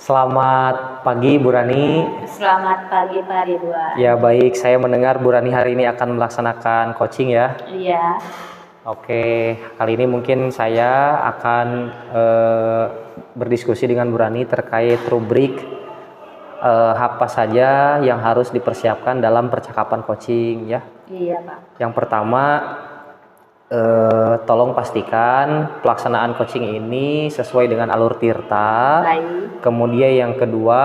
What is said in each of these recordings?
Selamat pagi Bu Rani. Selamat pagi Pak Ridwan. Ya baik, saya mendengar Bu Rani hari ini akan melaksanakan coaching ya. Iya. Oke, kali ini mungkin saya akan berdiskusi dengan Bu Rani terkait rubrik apa saja yang harus dipersiapkan dalam percakapan coaching ya. Iya Pak. Yang pertama, tolong pastikan pelaksanaan coaching ini sesuai dengan alur Tirta. Baik. Kemudian yang kedua,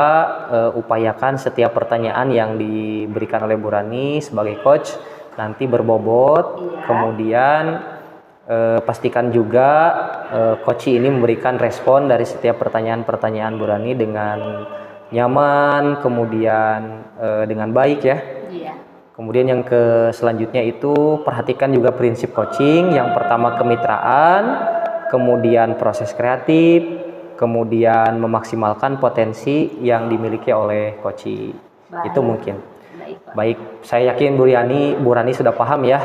upayakan setiap pertanyaan yang diberikan oleh Bu Rani sebagai coach nanti berbobot. Iya. Kemudian pastikan juga coach ini memberikan respon dari setiap pertanyaan-pertanyaan Bu Rani dengan nyaman, kemudian dengan baik ya. Iya. Kemudian yang selanjutnya itu perhatikan juga prinsip coaching. Yang pertama kemitraan, kemudian proses kreatif, kemudian memaksimalkan potensi yang dimiliki oleh coaching. Baik. Itu mungkin. Baik Pak. Baik, saya yakin Bu Rani sudah paham ya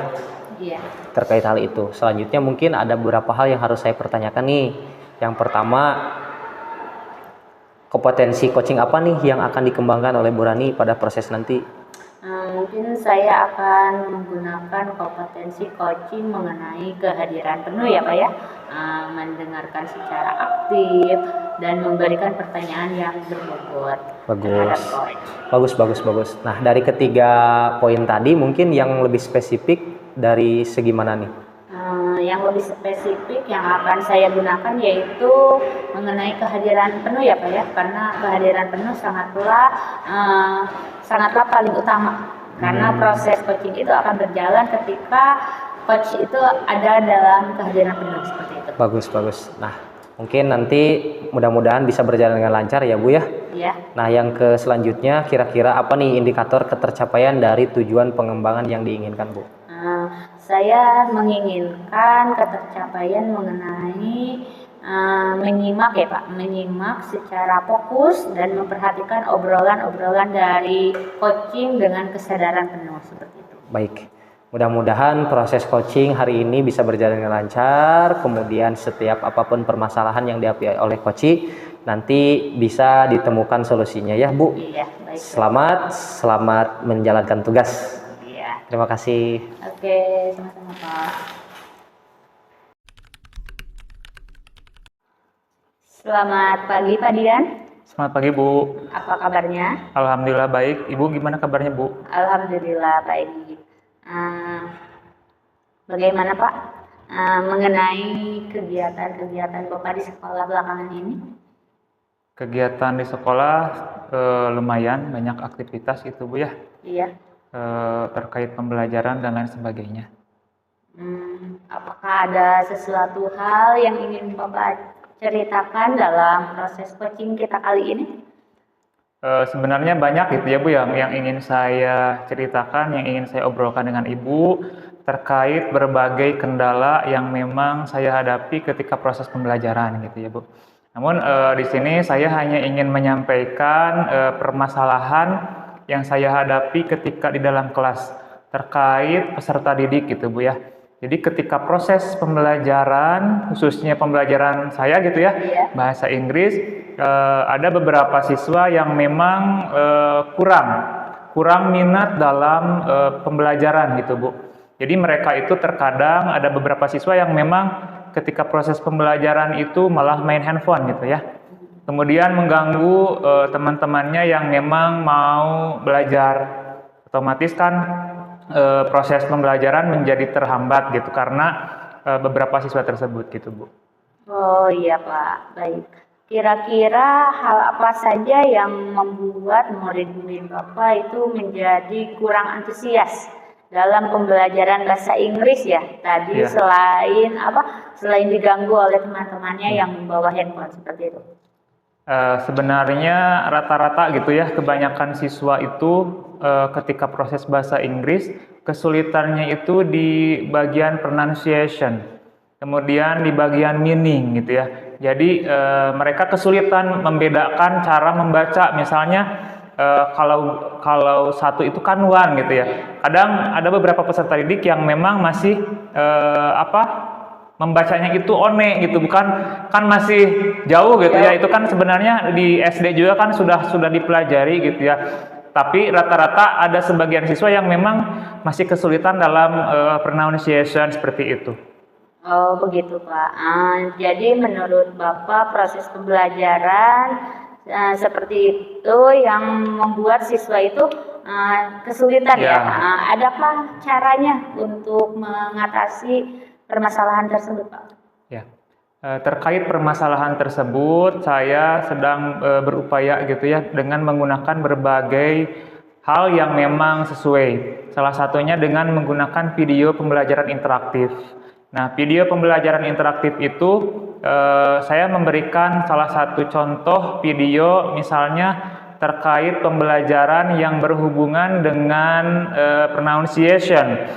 Iya. terkait hal itu. Selanjutnya mungkin ada beberapa hal yang harus saya pertanyakan nih. Yang pertama, kompetensi coaching apa nih yang akan dikembangkan oleh Bu Rani pada proses nanti? Mungkin saya akan menggunakan kompetensi coaching mengenai kehadiran penuh ya Pak ya. Mendengarkan secara aktif dan memberikan pertanyaan yang berbobot terhadap coach. Bagus. Nah, dari ketiga poin tadi mungkin yang lebih spesifik dari segi mana nih? Yang lebih spesifik yang akan saya gunakan yaitu mengenai kehadiran penuh ya Pak ya, karena kehadiran penuh sangatlah paling utama karena proses coaching itu akan berjalan ketika coach itu ada dalam kehadiran penuh seperti itu. Bagus. Nah, mungkin nanti mudah-mudahan bisa berjalan dengan lancar ya Bu ya. Iya. Nah, yang selanjutnya kira-kira apa nih indikator ketercapaian dari tujuan pengembangan yang diinginkan Bu? Saya menginginkan ketercapaian mengenai menyimak ya Pak, menyimak secara fokus dan memperhatikan obrolan-obrolan dari coaching dengan kesadaran penuh seperti itu. Baik, mudah-mudahan proses coaching hari ini bisa berjalan dengan lancar, kemudian setiap apapun permasalahan yang dihadapi oleh coaching nanti bisa ditemukan solusinya ya Bu. Iya, baik. Selamat menjalankan tugas. Iya. Terima kasih. Oke, sama-sama Pak. Selamat pagi Pak Dian. Selamat pagi Bu. Apa kabarnya? Alhamdulillah baik. Ibu gimana kabarnya Bu? Alhamdulillah baik. Bagaimana Pak mengenai kegiatan-kegiatan Bapak di sekolah belakangan ini? Kegiatan di sekolah lumayan banyak aktivitas gitu Bu ya. Iya. Terkait pembelajaran dan lain sebagainya. Apakah ada sesuatu hal yang ingin Bapak ceritakan dalam proses coaching kita kali ini? Sebenarnya banyak gitu ya Bu yang ingin saya ceritakan, yang ingin saya obrolkan dengan Ibu terkait berbagai kendala yang memang saya hadapi ketika proses pembelajaran gitu ya Bu. Namun di sini saya hanya ingin menyampaikan permasalahan yang saya hadapi ketika di dalam kelas terkait peserta didik gitu Bu ya. Jadi ketika proses pembelajaran, khususnya pembelajaran saya gitu ya, bahasa Inggris, ada beberapa siswa yang memang kurang minat dalam pembelajaran gitu Bu. Jadi mereka itu terkadang ada beberapa siswa yang memang ketika proses pembelajaran itu malah main handphone gitu ya. Kemudian mengganggu teman-temannya yang memang mau belajar. Otomatis kan proses pembelajaran menjadi terhambat gitu karena beberapa siswa tersebut gitu Bu. Oh iya Pak, baik. Kira-kira hal apa saja yang membuat murid-murid Bapak itu menjadi kurang antusias dalam pembelajaran bahasa Inggris ya? Tadi selain diganggu oleh teman-temannya yang membawa handphone seperti itu. Sebenarnya rata-rata gitu ya, kebanyakan siswa itu ketika proses bahasa Inggris kesulitannya itu di bagian pronunciation, kemudian di bagian meaning gitu ya. Jadi mereka kesulitan membedakan cara membaca, misalnya kalau satu itu kan one gitu ya. Kadang ada beberapa peserta didik yang memang masih membacanya itu one gitu, bukan kan masih jauh gitu ya. Itu kan sebenarnya di SD juga kan sudah dipelajari gitu ya. Tapi rata-rata ada sebagian siswa yang memang masih kesulitan dalam pronunciation seperti itu. Oh begitu Pak. Jadi menurut Bapak proses pembelajaran seperti itu yang membuat siswa itu kesulitan ya. Adakah caranya untuk mengatasi permasalahan tersebut Pak? Ya. Terkait permasalahan tersebut, saya sedang berupaya gitu ya dengan menggunakan berbagai hal yang memang sesuai. Salah satunya dengan menggunakan video pembelajaran interaktif. Nah, video pembelajaran interaktif itu saya memberikan salah satu contoh video misalnya terkait pembelajaran yang berhubungan dengan pronunciation,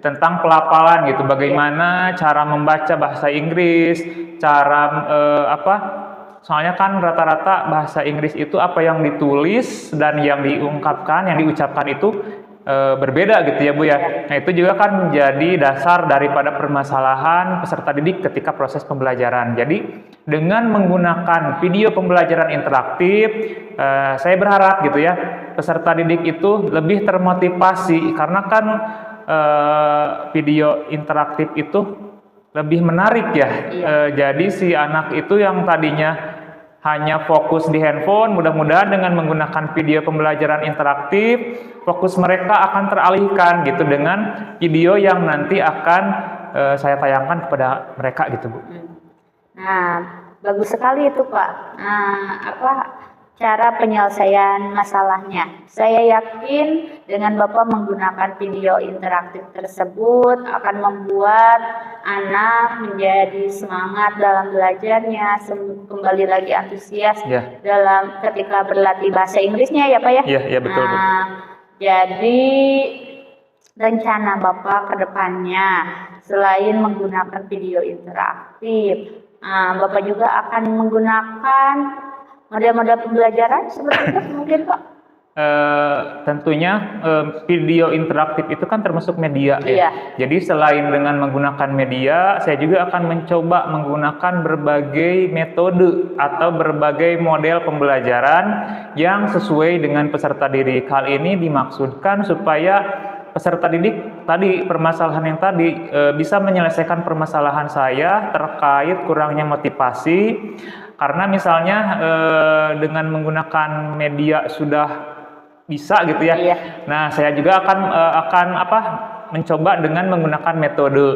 tentang pelafalan gitu, bagaimana cara membaca bahasa Inggris, cara soalnya kan rata-rata bahasa Inggris itu apa yang ditulis dan yang diungkapkan, yang diucapkan itu berbeda gitu ya Bu ya. Nah itu juga kan menjadi dasar daripada permasalahan peserta didik ketika proses pembelajaran. Jadi dengan menggunakan video pembelajaran interaktif, saya berharap gitu ya peserta didik itu lebih termotivasi, karena kan video interaktif itu lebih menarik ya. Jadi si anak itu yang tadinya hanya fokus di handphone, mudah-mudahan dengan menggunakan video pembelajaran interaktif, fokus mereka akan teralihkan gitu dengan video yang nanti akan saya tayangkan kepada mereka gitu Bu. Nah, bagus sekali itu Pak. Cara penyelesaian masalahnya. Saya yakin dengan Bapak menggunakan video interaktif tersebut akan membuat anak menjadi semangat dalam belajarnya, kembali lagi antusias dalam ketika berlatih bahasa Inggrisnya ya Pak ya? Iya betul Bu. Jadi rencana Bapak ke depannya selain menggunakan video interaktif, Bapak juga akan menggunakan model-model pembelajaran seperti itu mungkin Pak? Tentunya video interaktif itu kan termasuk media ya. Jadi selain dengan menggunakan media, saya juga akan mencoba menggunakan berbagai metode atau berbagai model pembelajaran yang sesuai dengan peserta didik. Hal ini dimaksudkan supaya peserta didik tadi, permasalahan yang tadi bisa menyelesaikan permasalahan saya terkait kurangnya motivasi. Karena misalnya dengan menggunakan media sudah bisa gitu ya. Nah, saya juga akan mencoba dengan menggunakan metode,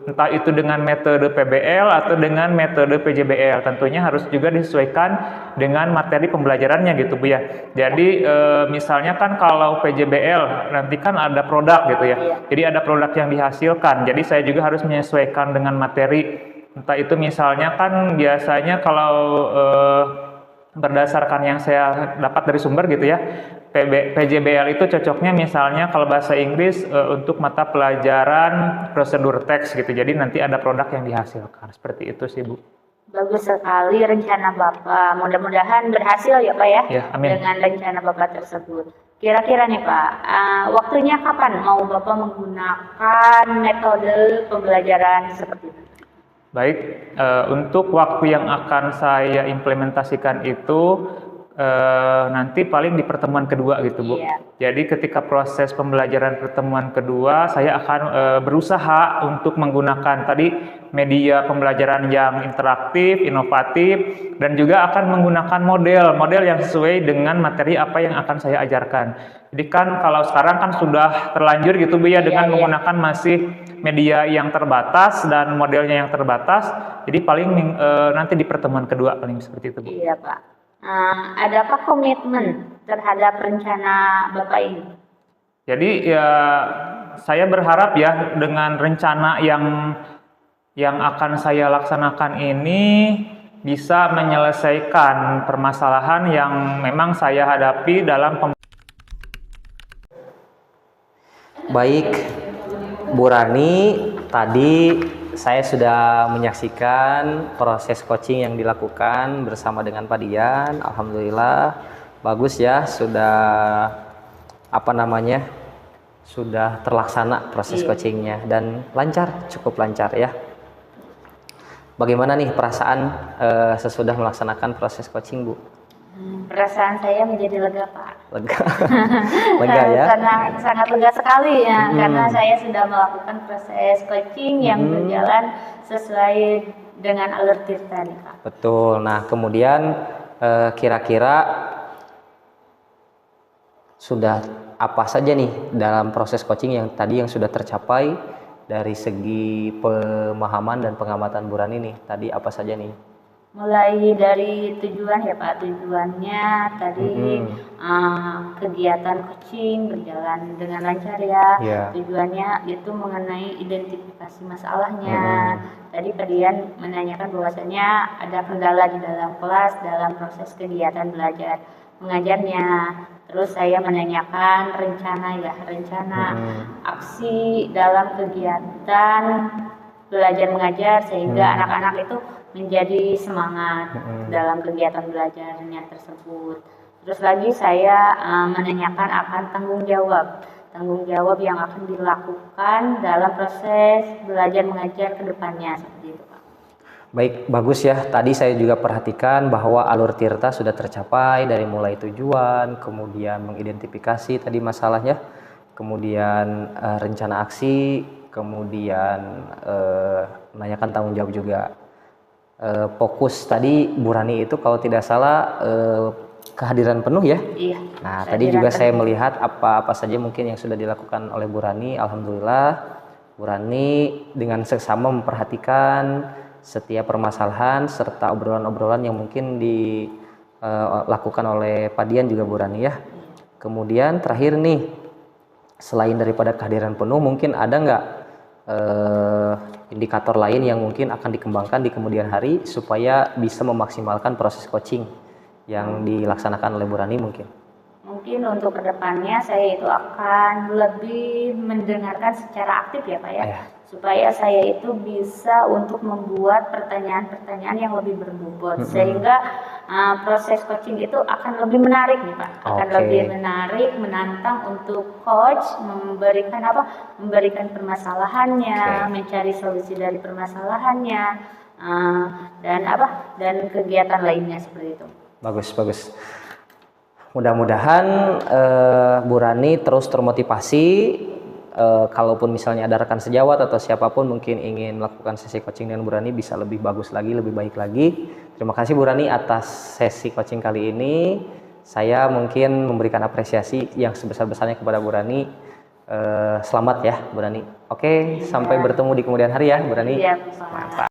entah itu dengan metode PBL atau dengan metode PJBL. Tentunya harus juga disesuaikan dengan materi pembelajarannya gitu Bu ya. Jadi misalnya kan kalau PJBL nanti kan ada produk gitu ya. Jadi ada produk yang dihasilkan. Jadi saya juga harus menyesuaikan dengan materi. Entah itu misalnya kan biasanya kalau berdasarkan yang saya dapat dari sumber gitu ya, PJBL itu cocoknya misalnya kalau bahasa Inggris untuk mata pelajaran prosedur teks gitu. Jadi nanti ada produk yang dihasilkan. Seperti itu sih Bu. Bagus sekali rencana Bapak. Mudah-mudahan berhasil ya Pak ya, amin. Dengan rencana Bapak tersebut. Kira-kira nih Pak, waktunya kapan mau Bapak menggunakan metode pembelajaran seperti itu? Baik, untuk waktu yang akan saya implementasikan itu nanti paling di pertemuan kedua gitu Bu. Jadi ketika proses pembelajaran pertemuan kedua, saya akan berusaha untuk menggunakan tadi media pembelajaran yang interaktif, inovatif, dan juga akan menggunakan model yang sesuai dengan materi apa yang akan saya ajarkan. Jadi kan kalau sekarang kan sudah terlanjur gitu Bu ya, dengan menggunakan masih media yang terbatas dan modelnya yang terbatas. Jadi paling nanti di pertemuan kedua paling seperti itu Bu. Iya Pak. Adakah komitmen terhadap rencana Bapak ini? Jadi ya saya berharap ya dengan rencana yang akan saya laksanakan ini bisa menyelesaikan permasalahan yang memang saya hadapi dalam Baik, Bu Rani, tadi saya sudah menyaksikan proses coaching yang dilakukan bersama dengan Pak Dian. Alhamdulillah bagus ya, sudah sudah terlaksana proses coachingnya dan lancar, cukup lancar ya. Bagaimana nih perasaan sesudah melaksanakan proses coaching, Bu? Perasaan saya menjadi lega, Pak. Lega, lega ya? Sangat lega sekali ya, karena saya sudah melakukan proses coaching yang berjalan sesuai dengan alur tirta nih, Pak. Betul. Nah, kemudian kira-kira sudah apa saja nih dalam proses coaching yang tadi yang sudah tercapai dari segi pemahaman dan pengamatan Bu Rani nih? Tadi apa saja nih? Mulai dari tujuan ya Pak, tujuannya tadi kegiatan coaching berjalan dengan lancar ya. Tujuannya itu mengenai identifikasi masalahnya. Tadi Pak Dian menanyakan bahwasanya ada kendala di dalam kelas dalam proses kegiatan belajar mengajarnya. Terus saya menanyakan rencana aksi dalam kegiatan belajar mengajar sehingga anak-anak itu menjadi semangat dalam kegiatan belajarnya tersebut. Terus lagi saya menanyakan akan tanggung jawab yang akan dilakukan dalam proses belajar mengajar ke depannya seperti itu, Pak. Baik, bagus ya. Tadi saya juga perhatikan bahwa alur tirta sudah tercapai dari mulai tujuan, kemudian mengidentifikasi tadi masalahnya, kemudian rencana aksi, kemudian menanyakan tanggung jawab juga. Fokus tadi Bu Rani itu kalau tidak salah kehadiran penuh ya? Iya. Nah, tadi juga saya melihat apa saja mungkin yang sudah dilakukan oleh Bu Rani. Alhamdulillah Bu Rani dengan seksama memperhatikan setiap permasalahan serta obrolan-obrolan yang mungkin dilakukan oleh Pak Dian juga Bu Rani ya. Kemudian terakhir nih, selain daripada kehadiran penuh, mungkin ada nggak indikator lain yang mungkin akan dikembangkan di kemudian hari supaya bisa memaksimalkan proses coaching yang dilaksanakan oleh Bu Rani mungkin? Mungkin untuk kedepannya saya itu akan lebih mendengarkan secara aktif ya Pak ya, supaya saya itu bisa untuk membuat pertanyaan-pertanyaan yang lebih berbobot sehingga proses coaching itu akan lebih menarik nih Pak, akan lebih menarik, menantang untuk coach memberikan permasalahannya, mencari solusi dari permasalahannya dan kegiatan lainnya seperti itu. Bagus. Mudah-mudahan Bu Rani terus termotivasi. Kalaupun misalnya ada rekan sejawat atau siapapun mungkin ingin melakukan sesi coaching dengan Bu Rani bisa lebih bagus lagi, lebih baik lagi. Terima kasih Bu Rani atas sesi coaching kali ini. Saya mungkin memberikan apresiasi yang sebesar-besarnya kepada Bu Rani. Selamat ya Bu Rani. Oke, sampai bertemu di kemudian hari ya Bu Rani. Iya, selamat.